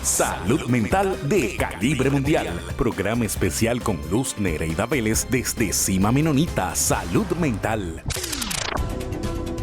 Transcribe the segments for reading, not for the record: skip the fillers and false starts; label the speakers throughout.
Speaker 1: Salud Mental de Calibre Mundial. Programa especial con Luz Nereida Vélez desde Cima Menonita. Salud Mental.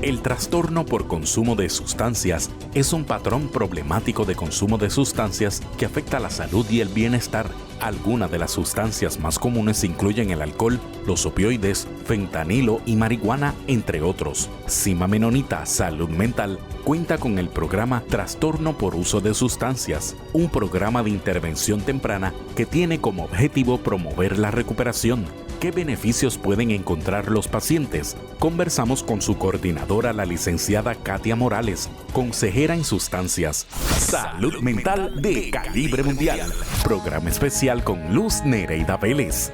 Speaker 1: El trastorno por consumo de sustancias es un patrón problemático de consumo de sustancias que afecta la salud y el bienestar. Algunas de las sustancias más comunes incluyen el alcohol, los opioides, fentanilo y marihuana, entre otros. Cima Menonita Salud Mental cuenta con el programa Trastorno por Uso de Sustancias, un programa de intervención temprana que tiene como objetivo promover la recuperación. ¿Qué beneficios pueden encontrar los pacientes? Conversamos con su coordinadora, la licenciada Katia Morales, consejera en sustancias. Salud Mental de Calibre Mundial. Programa especial con Luz Nereida Vélez.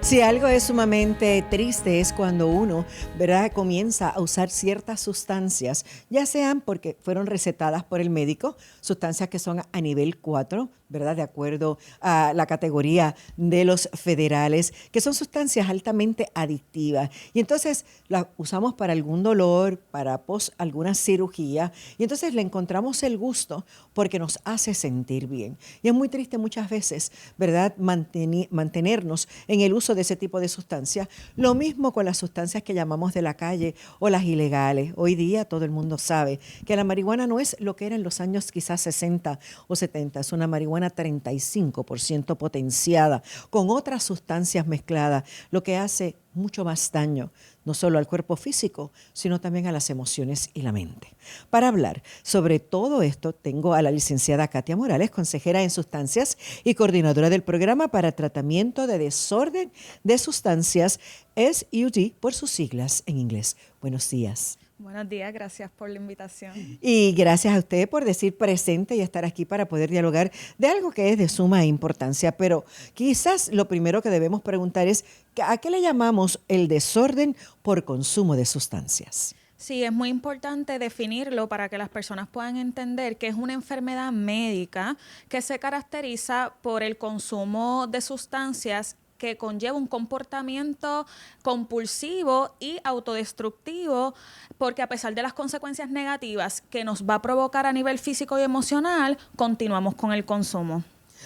Speaker 2: Si algo es sumamente triste es cuando uno, ¿verdad?, comienza a usar ciertas sustancias, ya sean porque fueron recetadas por el médico, sustancias que son a nivel 4, ¿verdad?, de acuerdo a la categoría de los federales, que son sustancias altamente adictivas. Y entonces las usamos para algún dolor, para alguna cirugía, y entonces le encontramos el gusto porque nos hace sentir bien. Y es muy triste muchas veces, ¿verdad?, mantenernos en el uso de ese tipo de sustancias. Lo mismo con las sustancias que llamamos de la calle o las ilegales. Hoy día todo el mundo sabe que la marihuana no es lo que era en los años quizás 60 o 70. Es una marihuana 35% potenciada con otras sustancias mezcladas, lo que hace mucho más daño, no solo al cuerpo físico, sino también a las emociones y la mente. Para hablar sobre todo esto, tengo a la licenciada Katia Morales, consejera en sustancias y coordinadora del programa para tratamiento de desorden de sustancias, SUD por sus siglas en inglés. Buenos días.
Speaker 3: Buenos días, gracias por la invitación.
Speaker 2: Y gracias a usted por decir presente y estar aquí para poder dialogar de algo que es de suma importancia. Pero quizás lo primero que debemos preguntar es, ¿a qué le llamamos el desorden por consumo de sustancias?
Speaker 3: Sí, es muy importante definirlo para que las personas puedan entender que es una enfermedad médica que se caracteriza por el consumo de sustancias que conlleva un comportamiento compulsivo y autodestructivo, porque a pesar de las consecuencias negativas que nos va a provocar a nivel físico y emocional, continuamos con el consumo.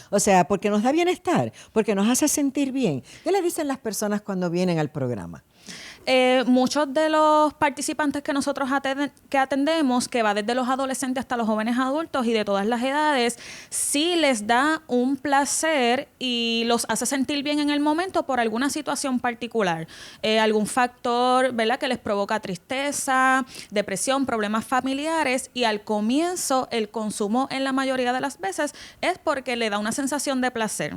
Speaker 2: O sea, porque nos da bienestar, porque nos hace sentir bien. ¿Qué le dicen las personas cuando vienen al programa?
Speaker 3: Muchos de los participantes que nosotros atendemos, que va desde los adolescentes hasta los jóvenes adultos y de todas las edades, sí les da un placer y los hace sentir bien en el momento por alguna situación particular, algún factor, ¿verdad?, que les provoca tristeza, depresión, problemas familiares, y al comienzo el consumo en la mayoría de las veces es porque le da una sensación de placer.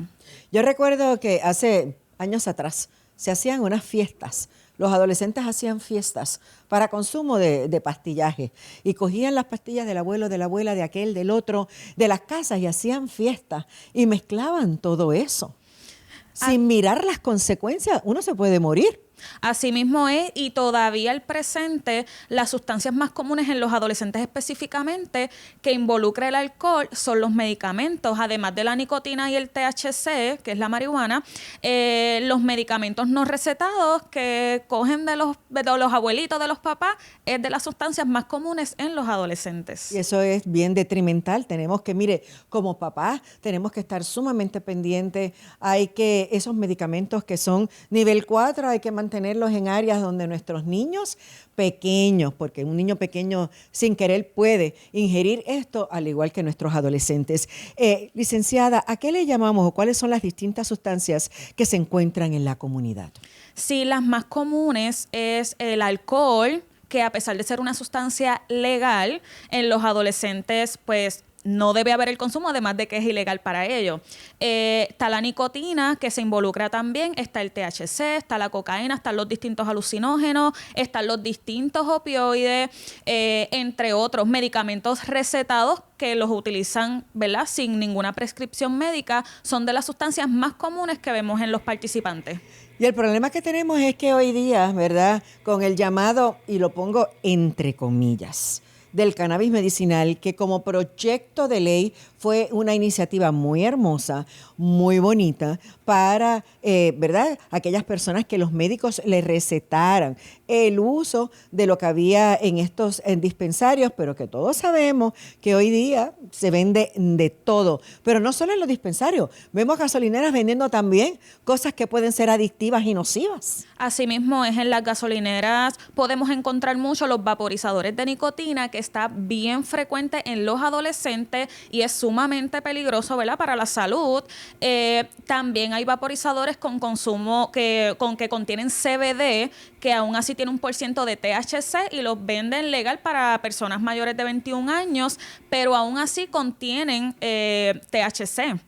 Speaker 2: Yo recuerdo que hace años atrás se hacían unas fiestas. Los adolescentes hacían fiestas para consumo de pastillaje y cogían las pastillas del abuelo, de la abuela, de aquel, del otro, de las casas, y hacían fiestas y mezclaban todo eso. Sin mirar las consecuencias, uno se puede morir.
Speaker 3: Así mismo es, y todavía al presente, las sustancias más comunes en los adolescentes específicamente que involucra el alcohol son los medicamentos, además de la nicotina y el THC, que es la marihuana, los medicamentos no recetados que cogen de los abuelitos, de los papás, es de las sustancias más comunes en los adolescentes.
Speaker 2: Y eso es bien detrimental. Tenemos que, mire, como papás, tenemos que estar sumamente pendientes. Esos medicamentos que son nivel 4, hay que mantenerlos en áreas donde nuestros niños pequeños, porque un niño pequeño sin querer puede ingerir esto, al igual que nuestros adolescentes. Licenciada, ¿a qué le llamamos o cuáles son las distintas sustancias que se encuentran en la comunidad?
Speaker 3: Sí, las más comunes es el alcohol, que a pesar de ser una sustancia legal, en los adolescentes, pues, no debe haber el consumo, además de que es ilegal para ello. Está la nicotina, que se involucra también, está el THC, está la cocaína, están los distintos alucinógenos, están los distintos opioides, entre otros medicamentos recetados que los utilizan, ¿verdad?, sin ninguna prescripción médica. Son de las sustancias más comunes que vemos en los participantes.
Speaker 2: Y el problema que tenemos es que hoy día, ¿verdad?, con el llamado, y lo pongo entre comillas, del cannabis medicinal, que como proyecto de ley fue una iniciativa muy hermosa, muy bonita para, ¿verdad?, aquellas personas que los médicos les recetaran el uso de lo que había en estos dispensarios, pero que todos sabemos que hoy día se vende de todo. Pero no solo en los dispensarios, vemos gasolineras vendiendo también cosas que pueden ser adictivas y nocivas.
Speaker 3: Asimismo es en las gasolineras, podemos encontrar mucho los vaporizadores de nicotina, que está bien frecuente en los adolescentes y es sumamente peligroso, ¿verdad?, para la salud. También hay vaporizadores con consumo que contienen CBD, que aún así tiene un % de THC y los venden legal para personas mayores de 21 años, pero aún así contienen THC.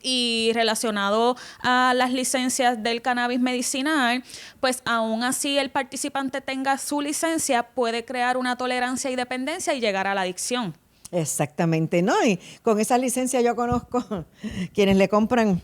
Speaker 3: Y relacionado a las licencias del cannabis medicinal, pues aún así el participante tenga su licencia, puede crear una tolerancia y dependencia y llegar a la adicción.
Speaker 2: Exactamente, ¿no? Y con esa licencia yo conozco quienes le compran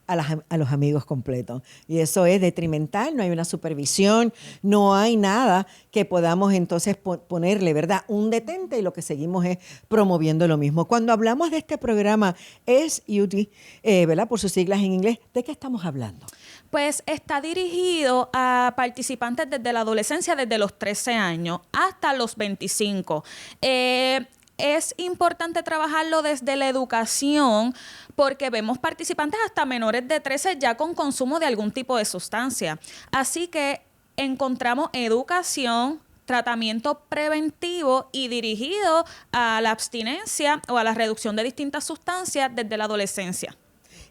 Speaker 2: a los amigos completos. Y eso es detrimental, no hay una supervisión, no hay nada que podamos entonces ponerle, ¿verdad?, un detente, y lo que seguimos es promoviendo lo mismo. Cuando hablamos de este programa SUD, ¿verdad?, por sus siglas en inglés, ¿de qué estamos hablando?
Speaker 3: Pues está dirigido a participantes desde la adolescencia, desde los 13 años hasta los 25. Es importante trabajarlo desde la educación porque vemos participantes hasta menores de 13 ya con consumo de algún tipo de sustancia. Así que encontramos educación, tratamiento preventivo y dirigido a la abstinencia o a la reducción de distintas sustancias desde la adolescencia.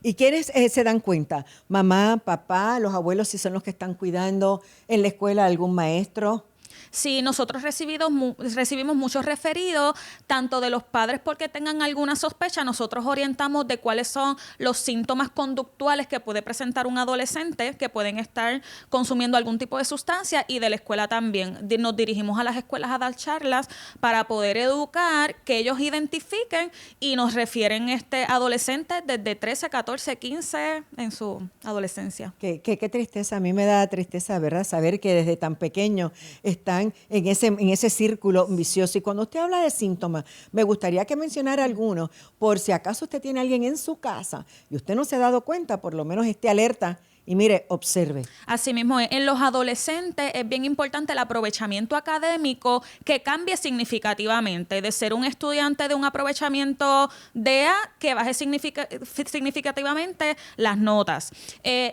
Speaker 2: ¿Y quiénes se dan cuenta? Mamá, papá, los abuelos, si son los que están cuidando, en la escuela algún maestro.
Speaker 3: Sí, nosotros recibimos muchos referidos, tanto de los padres porque tengan alguna sospecha. Nosotros orientamos de cuáles son los síntomas conductuales que puede presentar un adolescente que pueden estar consumiendo algún tipo de sustancia, y de la escuela también. Nos dirigimos a las escuelas a dar charlas para poder educar, que ellos identifiquen y nos refieren adolescentes desde 13, 14, 15 en su adolescencia.
Speaker 2: Qué tristeza, a mí me da tristeza, ¿verdad?, saber que desde tan pequeños están en ese círculo vicioso. Y cuando usted habla de síntomas, me gustaría que mencionara algunos, por si acaso usted tiene a alguien en su casa y usted no se ha dado cuenta, por lo menos esté alerta y mire, observe.
Speaker 3: Así mismo, en los adolescentes es bien importante el aprovechamiento académico, que cambie significativamente de ser un estudiante de un aprovechamiento de A, que baje significativamente las notas.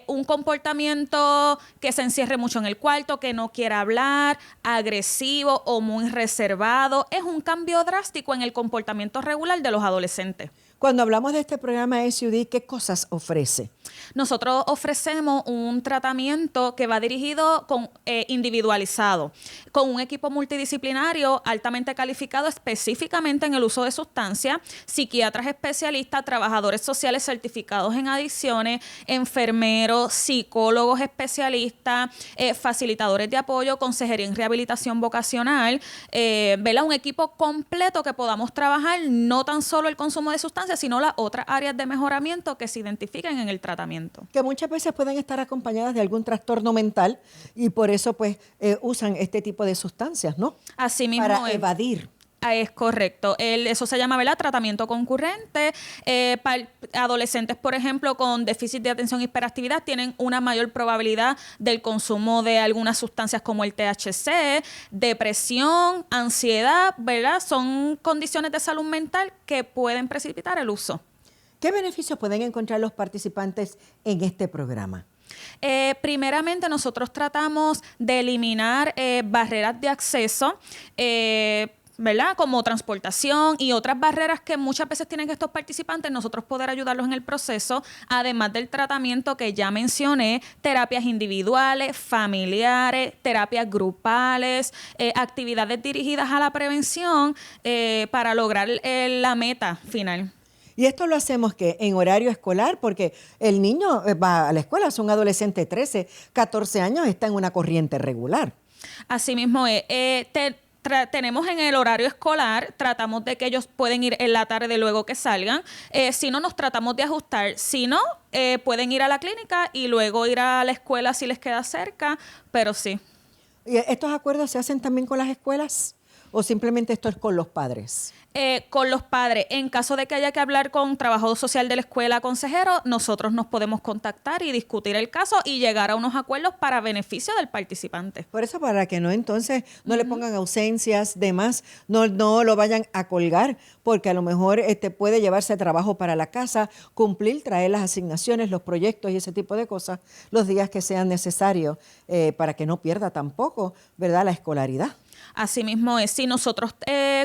Speaker 3: Un comportamiento que se encierre mucho en el cuarto, que no quiera hablar, agresivo o muy reservado. Es un cambio drástico en el comportamiento regular de los adolescentes.
Speaker 2: Cuando hablamos de este programa SUD, ¿qué cosas ofrece?
Speaker 3: Nosotros ofrecemos un tratamiento que va dirigido individualizado, con un equipo multidisciplinario altamente calificado específicamente en el uso de sustancias, psiquiatras especialistas, trabajadores sociales certificados en adicciones, enfermeros, psicólogos especialistas, facilitadores de apoyo, consejería en rehabilitación vocacional, ¿verdad? Un equipo completo que podamos trabajar no tan solo el consumo de sustancias, sino las otras áreas de mejoramiento que se identifiquen en el tratamiento.
Speaker 2: Que muchas veces pueden estar acompañadas de algún trastorno mental y por eso pues usan este tipo de sustancias, ¿no?
Speaker 3: Así mismo
Speaker 2: para evadir.
Speaker 3: Es correcto. Eso se llama, ¿verdad?, tratamiento concurrente. Para adolescentes, por ejemplo, con déficit de atención y hiperactividad, tienen una mayor probabilidad del consumo de algunas sustancias como el THC, depresión, ansiedad, ¿verdad? Son condiciones de salud mental que pueden precipitar el uso.
Speaker 2: ¿Qué beneficios pueden encontrar los participantes en este programa?
Speaker 3: Primeramente, nosotros tratamos de eliminar barreras de acceso, ¿verdad?, como transportación y otras barreras que muchas veces tienen estos participantes, nosotros poder ayudarlos en el proceso, además del tratamiento que ya mencioné, terapias individuales, familiares, terapias grupales, actividades dirigidas a la prevención para lograr la meta final.
Speaker 2: Y esto lo hacemos que en horario escolar, porque el niño va a la escuela, es un adolescente de 13, 14 años, está en una corriente regular.
Speaker 3: Así mismo es. Tenemos en el horario escolar, tratamos de que ellos pueden ir en la tarde luego que salgan. Si no, nos tratamos de ajustar. Si no, pueden ir a la clínica y luego ir a la escuela si les queda cerca, pero sí.
Speaker 2: ¿Y estos acuerdos se hacen también con las escuelas? o simplemente esto es con los padres?
Speaker 3: Con los padres. En caso de que haya que hablar con trabajo social de la escuela, consejero, nosotros nos podemos contactar y discutir el caso y llegar a unos acuerdos para beneficio del participante.
Speaker 2: Por eso, para que no entonces no le pongan ausencias, demás, no lo vayan a colgar, porque a lo mejor puede llevarse trabajo para la casa, cumplir, traer las asignaciones, los proyectos y ese tipo de cosas los días que sean necesarios para que no pierda tampoco, ¿verdad?, la escolaridad.
Speaker 3: Así mismo es. Si nosotros,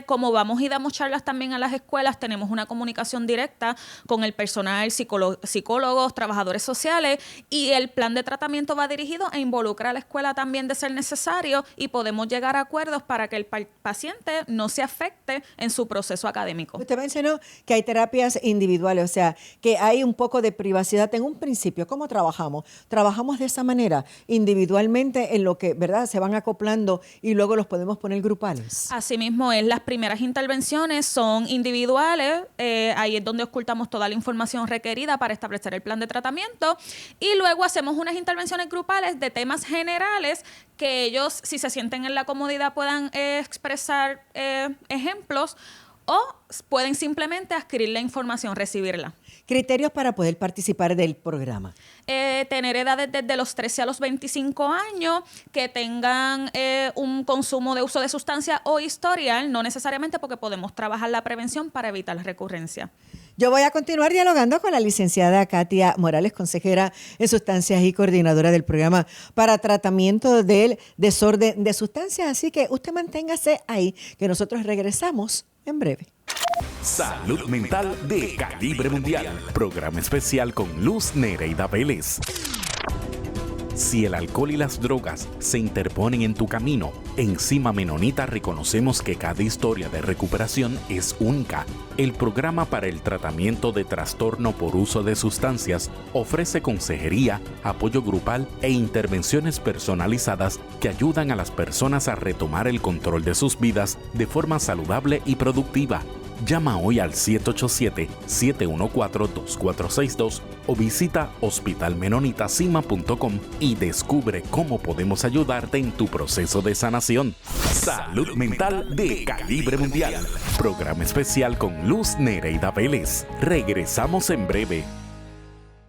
Speaker 3: como vamos y damos charlas también a las escuelas, tenemos una comunicación directa con el personal, psicólogos, trabajadores sociales, y el plan de tratamiento va dirigido e involucra a la escuela también de ser necesario, y podemos llegar a acuerdos para que el paciente no se afecte en su proceso académico.
Speaker 2: Usted mencionó que hay terapias individuales, o sea, que hay un poco de privacidad en un principio. ¿Cómo trabajamos? Trabajamos de esa manera, individualmente, en lo que, ¿verdad?, se van acoplando y luego los podemos poner grupales.
Speaker 3: Así mismo es. Las primeras intervenciones son individuales. Ahí es donde ocultamos toda la información requerida para establecer el plan de tratamiento. Y luego hacemos unas intervenciones grupales de temas generales que ellos, si se sienten en la comodidad, puedan expresar ejemplos, o pueden simplemente adquirir la información, recibirla.
Speaker 2: Criterios para poder participar del programa.
Speaker 3: Tener edades desde los 13 a los 25 años, que tengan un consumo de uso de sustancia o historial, no necesariamente, porque podemos trabajar la prevención para evitar la recurrencia.
Speaker 2: Yo voy a continuar dialogando con la licenciada Katia Morales, consejera en sustancias y coordinadora del programa para tratamiento del desorden de sustancias. Así que usted manténgase ahí, que nosotros regresamos en breve.
Speaker 1: Salud Mental de Calibre Mundial. Programa especial con Luz Nereida Vélez. Si el alcohol y las drogas se interponen en tu camino, en Cima Menonita reconocemos que cada historia de recuperación es única. El programa para el tratamiento de trastorno por uso de sustancias ofrece consejería, apoyo grupal e intervenciones personalizadas que ayudan a las personas a retomar el control de sus vidas de forma saludable y productiva. Llama hoy al 787-714-2462 o visita hospitalmenonitacima.com y descubre cómo podemos ayudarte en tu proceso de sanación. Salud Mental de Calibre Mundial. Programa especial con Luz Nereida Vélez. Regresamos en breve.